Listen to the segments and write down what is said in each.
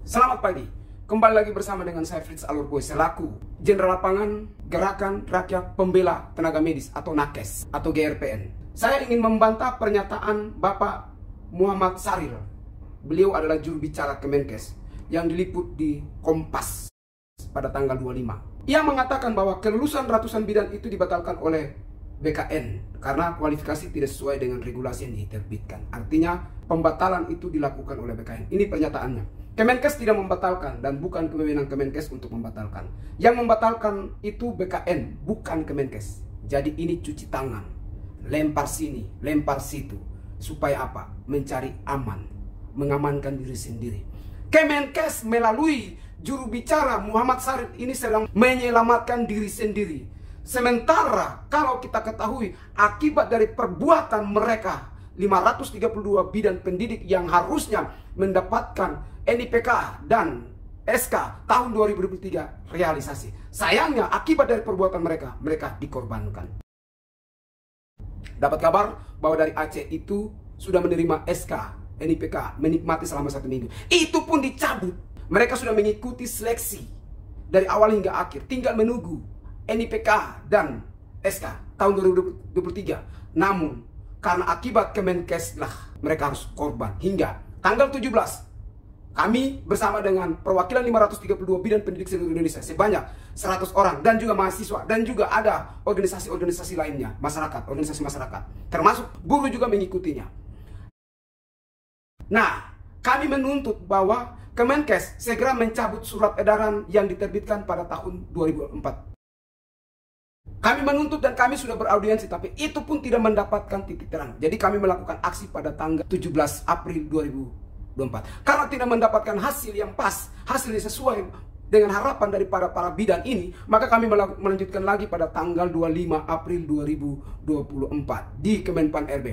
Selamat pagi, kembali lagi bersama dengan saya Fritz Alurboy selaku Jenderal Lapangan Gerakan Rakyat Pembela Tenaga Medis atau NAKES atau GRPN. Saya ingin membantah pernyataan Bapak Muhammad Saril. Beliau adalah juru bicara Kemenkes yang diliput di Kompas pada tanggal 25. Ia mengatakan bahwa kelulusan ratusan bidan itu dibatalkan oleh BKN karena kualifikasi tidak sesuai dengan regulasi yang diterbitkan. Artinya pembatalan itu dilakukan oleh BKN. Ini pernyataannya. Kemenkes tidak membatalkan dan bukan kewenangan Kemenkes untuk membatalkan. Yang membatalkan itu BKN, bukan Kemenkes. Jadi ini cuci tangan, lempar sini, lempar situ. Supaya apa? Mencari aman, mengamankan diri sendiri. Kemenkes melalui juru bicara Muhammad Saril ini sedang menyelamatkan diri sendiri. Sementara kalau kita ketahui akibat dari perbuatan mereka 532 bidan pendidik yang harusnya mendapatkan NIPK dan SK tahun 2023 realisasi. Sayangnya akibat dari perbuatan mereka dikorbankan. Dapat kabar bahwa dari Aceh itu sudah menerima SK NIPK, menikmati selama 1 minggu. Itu pun dicabut. Mereka sudah mengikuti seleksi dari awal hingga akhir, tinggal menunggu NIPK dan SK tahun 2023. Namun karena akibat Kemenkes lah mereka harus korban. Hingga tanggal 17 kami bersama dengan perwakilan 532 bidan pendidik seluruh Indonesia sebanyak 100 orang dan juga mahasiswa dan juga ada organisasi-organisasi lainnya, masyarakat, organisasi masyarakat, termasuk buruh juga mengikutinya. Nah, kami menuntut bahwa Kemenkes segera mencabut surat edaran yang diterbitkan pada tahun 2004. Kami menuntut dan kami sudah beraudiensi, tapi itu pun tidak mendapatkan titik terang. Jadi kami melakukan aksi pada tanggal 17 April 2024. Karena tidak mendapatkan hasil yang pas, hasil yang sesuai dengan harapan dari para bidan ini, maka kami melanjutkan lagi pada tanggal 25 April 2024 di Kemenpan RB.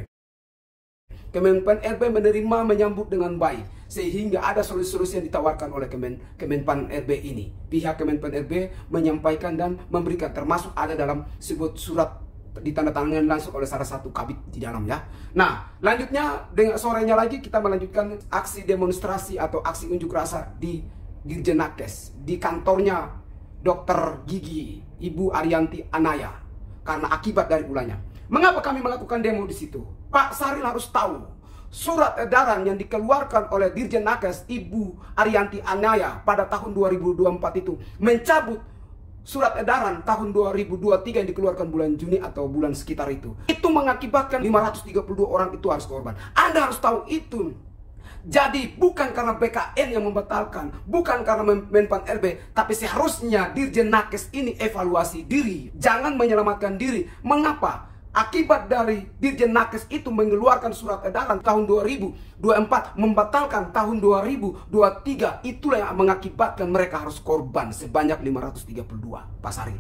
Kemenpan RB menerima, menyambut dengan baik, sehingga ada solusi-solusi yang ditawarkan oleh Kemenpan RB ini. Pihak Kemenpan RB menyampaikan dan memberikan, termasuk ada dalam sebuah surat ditandatangani langsung oleh salah satu kabit di dalam ya. Nah, lanjutnya dengan sorenya lagi kita melanjutkan aksi demonstrasi atau aksi unjuk rasa di Dirjen Nakes, di kantornya Dokter Gigi Ibu Arianti Anaya, karena akibat dari ulahnya. Mengapa kami melakukan demo di situ? Pak Saril harus tahu, surat edaran yang dikeluarkan oleh Dirjen Nakes Ibu Arianti Anaya pada tahun 2024 itu mencabut surat edaran tahun 2023 yang dikeluarkan bulan Juni atau bulan sekitar itu. Itu mengakibatkan 532 orang itu harus korban. Anda harus tahu itu. Jadi bukan karena BKN yang membatalkan, bukan karena Menpan RB, tapi seharusnya Dirjen Nakes ini evaluasi diri. Jangan menyelamatkan diri. Mengapa? Akibat dari Dirjen Nakes itu mengeluarkan surat edaran tahun 2024 membatalkan tahun 2023, itulah yang mengakibatkan mereka harus korban sebanyak 532, Pak Saril.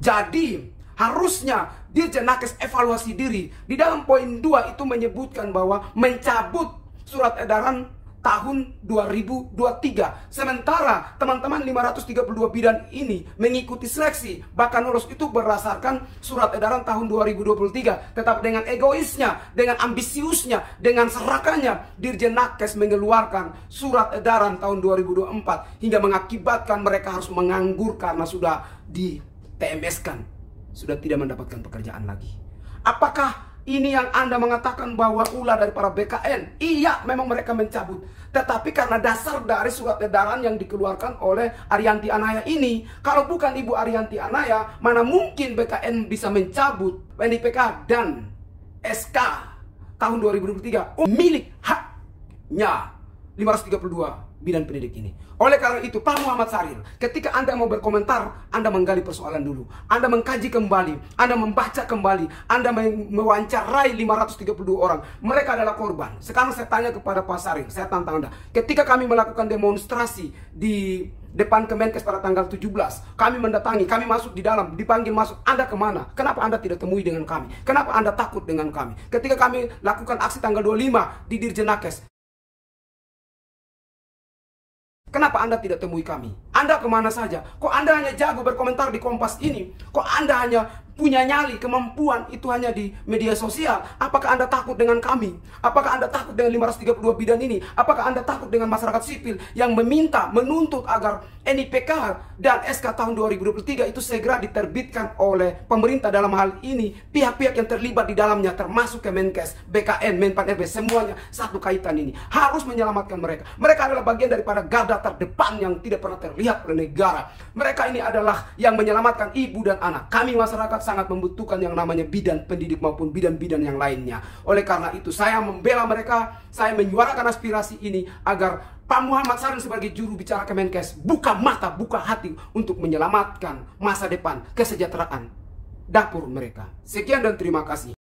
Jadi harusnya Dirjen Nakes evaluasi diri. Di dalam poin 2 itu menyebutkan bahwa mencabut surat edaran tahun 2023. Sementara teman-teman 532 bidan ini mengikuti seleksi, bahkan lulus itu berdasarkan surat edaran tahun 2023. Tetapi dengan egoisnya, dengan ambisiusnya, dengan serakannya, Dirjen Nakes mengeluarkan surat edaran tahun 2024 hingga mengakibatkan mereka harus menganggur karena sudah di TMS-kan, sudah tidak mendapatkan pekerjaan lagi. Apakah ini yang Anda mengatakan bahwa ulah dari para BKN? Iya, memang mereka mencabut. Tetapi karena dasar dari surat edaran yang dikeluarkan oleh Arianti Anaya ini, kalau bukan Ibu Arianti Anaya, mana mungkin BKN bisa mencabut NIPK dan SK tahun 2023 milik haknya 532 bidan pendidik ini. Oleh karena itu, Pak Muhammad Saril, ketika Anda mau berkomentar, Anda menggali persoalan dulu. Anda mengkaji kembali, Anda membaca kembali, Anda mewawancarai 532 orang. Mereka adalah korban. Sekarang saya tanya kepada Pak Saril, saya tantang Anda. Ketika kami melakukan demonstrasi di depan Kemenkes pada tanggal 17, kami mendatangi, kami masuk di dalam, dipanggil masuk. Anda kemana? Kenapa Anda tidak temui dengan kami? Kenapa Anda takut dengan kami? Ketika kami lakukan aksi tanggal 25 di Dirjen Nakes, kenapa Anda tidak temui kami? Anda kemana saja? Kok Anda hanya jago berkomentar di Kompas ini? Kok Anda hanya punya nyali, kemampuan itu hanya di media sosial. Apakah Anda takut dengan kami? Apakah Anda takut dengan 532 bidan ini? Apakah Anda takut dengan masyarakat sipil yang meminta, menuntut agar NIPK dan SK tahun 2023 itu segera diterbitkan oleh pemerintah? Dalam hal ini pihak-pihak yang terlibat di dalamnya termasuk Kemenkes, BKN, Menpan RB, semuanya satu kaitan ini. Harus menyelamatkan mereka. Mereka adalah bagian daripada garda terdepan yang tidak pernah terlihat oleh negara. Mereka ini adalah yang menyelamatkan ibu dan anak. Kami masyarakat sangat membutuhkan yang namanya bidan pendidik maupun bidan-bidan yang lainnya. Oleh karena itu saya membela mereka, saya menyuarakan aspirasi ini agar Pak Muhammad Sarin sebagai juru bicara Kemenkes buka mata, buka hati untuk menyelamatkan masa depan kesejahteraan dapur mereka. Sekian dan terima kasih.